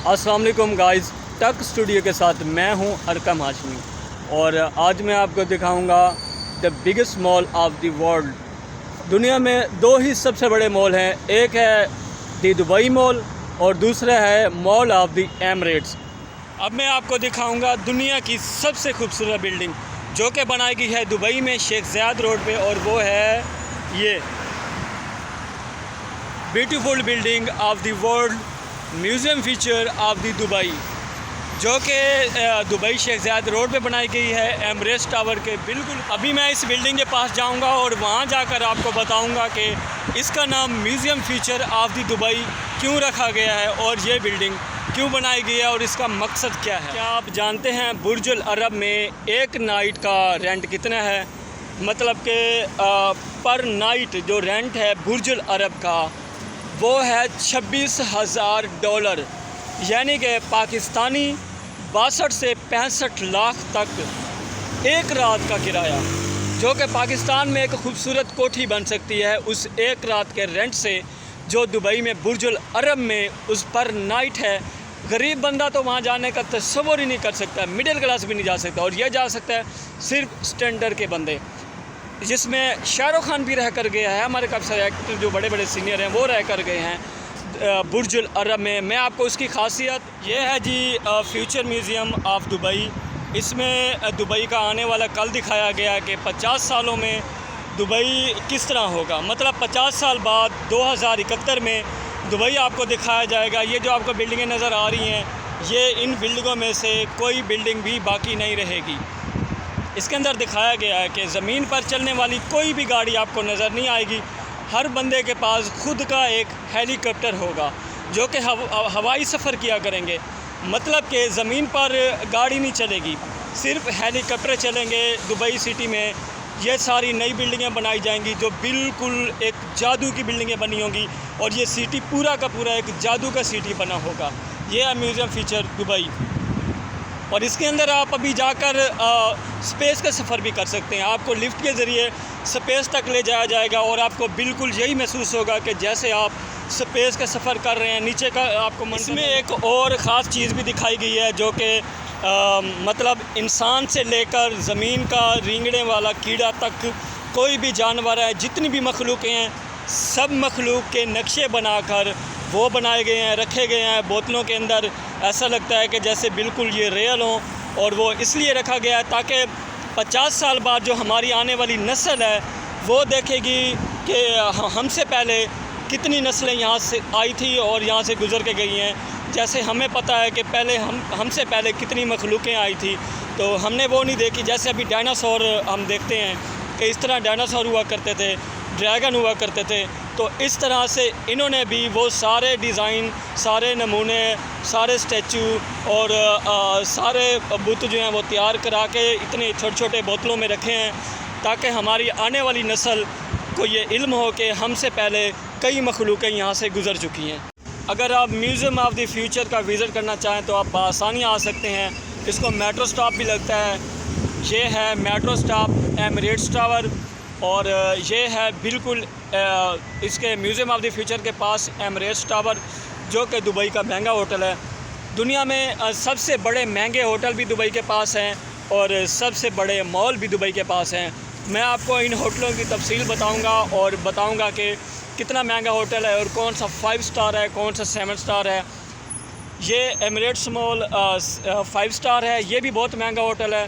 अस्सलाम वालेकुम गाइस, टक स्टूडियो के साथ मैं हूं अरकम हाशमी और आज मैं आपको दिखाऊंगा the biggest mall of the world. दुनिया में दो ही सबसे बड़े मॉल हैं, एक है द दुबई मॉल और दूसरा है मॉल ऑफ द एमिरेट्स। अब मैं आपको दिखाऊंगा दुनिया की सबसे खूबसूरत बिल्डिंग जो कि बनाई गई है दुबई में शेख ज़ायद रोड पे, और वो है ये beautiful building of the world museum feature of the Dubai, जो कि दुबई शेख ज़ायद रोड पे बनाई गई है एमिरेट्स टावर के बिल्कुल। अभी मैं इस बिल्डिंग के पास जाऊंगा और वहां जाकर आपको बताऊंगा कि इसका नाम museum feature of the Dubai क्यों रखा गया है और ये बिल्डिंग क्यों बनाई गई है और इसका मकसद क्या है। क्या आप जानते हैं बुर्ज अल अरब में एक नाइट का रेंट कितना है? मतलब कि पर नाइट जो रेंट है बुर्ज अल अरब का वो है $26,000, यानी कि पाकिस्तानी 62 से 65 लाख तक एक रात का किराया, जो कि पाकिस्तान में एक खूबसूरत कोठी बन सकती है उस एक रात के रेंट से, जो दुबई में बुर्ज अल अरब में उस पर नाइट है। गरीब बंदा तो वहाँ जाने का तस्वुर ही नहीं कर सकता, मिडिल क्लास भी नहीं जा सकता, और यह जा सकता है सिर्फ स्टैंडर्ड के बंदे, जिसमें शाहरुख खान भी रह कर गया है। हमारे काफ़ी सारे एक्टर जो बड़े बड़े सीनियर हैं वो रह कर गए हैं बुर्ज अल अरब में। मैं आपको उसकी खासियत ये है जी, फ्यूचर म्यूज़ियम ऑफ दुबई। इसमें दुबई का आने वाला कल दिखाया गया कि 50 सालों में दुबई किस तरह होगा। मतलब 50 साल बाद 2071 में दुबई आपको दिखाया जाएगा। ये जो आपको बिल्डिंगें नज़र आ रही हैं, ये इन बिल्डिंगों में से कोई बिल्डिंग भी बाकी नहीं रहेगी। इसके अंदर दिखाया गया है कि ज़मीन पर चलने वाली कोई भी गाड़ी आपको नज़र नहीं आएगी। हर बंदे के पास खुद का एक हेलीकॉप्टर होगा जो कि हवाई सफ़र किया करेंगे। मतलब कि ज़मीन पर गाड़ी नहीं चलेगी, सिर्फ हेलीकॉप्टर चलेंगे। दुबई सिटी में ये सारी नई बिल्डिंगें बनाई जाएंगी जो बिल्कुल एक जादू की बिल्डिंगें बनी होंगी, और ये सिटी पूरा का पूरा एक जादू का सिटी बना होगा। ये है म्यूज़ियम फीचर दुबई, और इसके अंदर आप अभी जाकर स्पेस का सफ़र भी कर सकते हैं। आपको लिफ्ट के ज़रिए स्पेस तक ले जाया जाएगा और आपको बिल्कुल यही महसूस होगा कि जैसे आप स्पेस का सफ़र कर रहे हैं। नीचे का आपको इसमें एक और ख़ास चीज़ भी दिखाई गई है जो कि मतलब इंसान से लेकर ज़मीन का रेंगने वाला कीड़ा तक कोई भी जानवर है, जितनी भी मखलूक़ें हैं, सब मखलूक के नक्शे बनाकर वो बनाए गए हैं, रखे गए हैं बोतलों के अंदर। ऐसा लगता है कि जैसे बिल्कुल ये रियल हों, और वो इसलिए रखा गया है ताकि 50 साल बाद जो हमारी आने वाली नस्ल है वो देखेगी कि हमसे पहले कितनी नस्लें यहाँ से आई थी और यहाँ से गुज़र के गई हैं। जैसे हमें पता है कि पहले हमसे पहले कितनी मखलूक़ें आई थी, तो हमने वो नहीं देखी। जैसे अभी डायनासोर हम देखते हैं कि इस तरह डायनासोर हुआ करते थे, ड्रैगन हुआ करते थे, तो इस तरह से इन्होंने भी वो सारे डिज़ाइन, सारे नमूने, सारे स्टैचू और सारे बुत जो हैं वो तैयार करा के इतने छोटे छोटे बोतलों में रखे हैं ताकि हमारी आने वाली नस्ल को ये इल्म हो कि हमसे पहले कई मखलूक़ें यहाँ से गुज़र चुकी हैं। अगर आप म्यूज़ियम ऑफ द फ्यूचर का विज़िट करना चाहें तो आप आसानी आ सकते हैं। इसको मेट्रो स्टॉप भी लगता है। ये है मेट्रो स्टॉप एमिरेट्स टावर, और ये है बिल्कुल इसके म्यूज़ियम ऑफ द फ्यूचर के पास एमिरेट्स टावर, जो कि दुबई का महंगा होटल है। दुनिया में सबसे बड़े महंगे होटल भी दुबई के पास हैं और सबसे बड़े मॉल भी दुबई के पास हैं। मैं आपको इन होटलों की तफसील बताऊंगा और बताऊंगा कि कितना महंगा होटल है और कौन सा 5 स्टार है, कौन सा 7 स्टार है। ये एमिरेट्स मॉल 5 स्टार है, ये भी बहुत महंगा होटल है।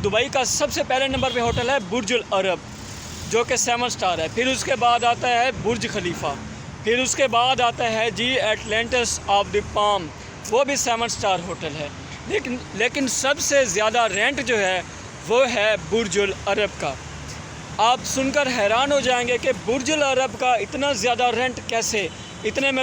दुबई का सबसे पहले नंबर पे होटल है बुर्ज अल अरब जो कि 7 स्टार है। फिर उसके बाद आता है बुर्ज खलीफा, फिर उसके बाद आता है जी एटलांटिस ऑफ द पाम, वो भी 7 स्टार होटल है। लेकिन सबसे ज़्यादा रेंट जो है वो है बुर्ज अल अरब का। आप सुनकर हैरान हो जाएंगे कि बुर्ज अल अरब का इतना ज़्यादा रेंट कैसे, इतने में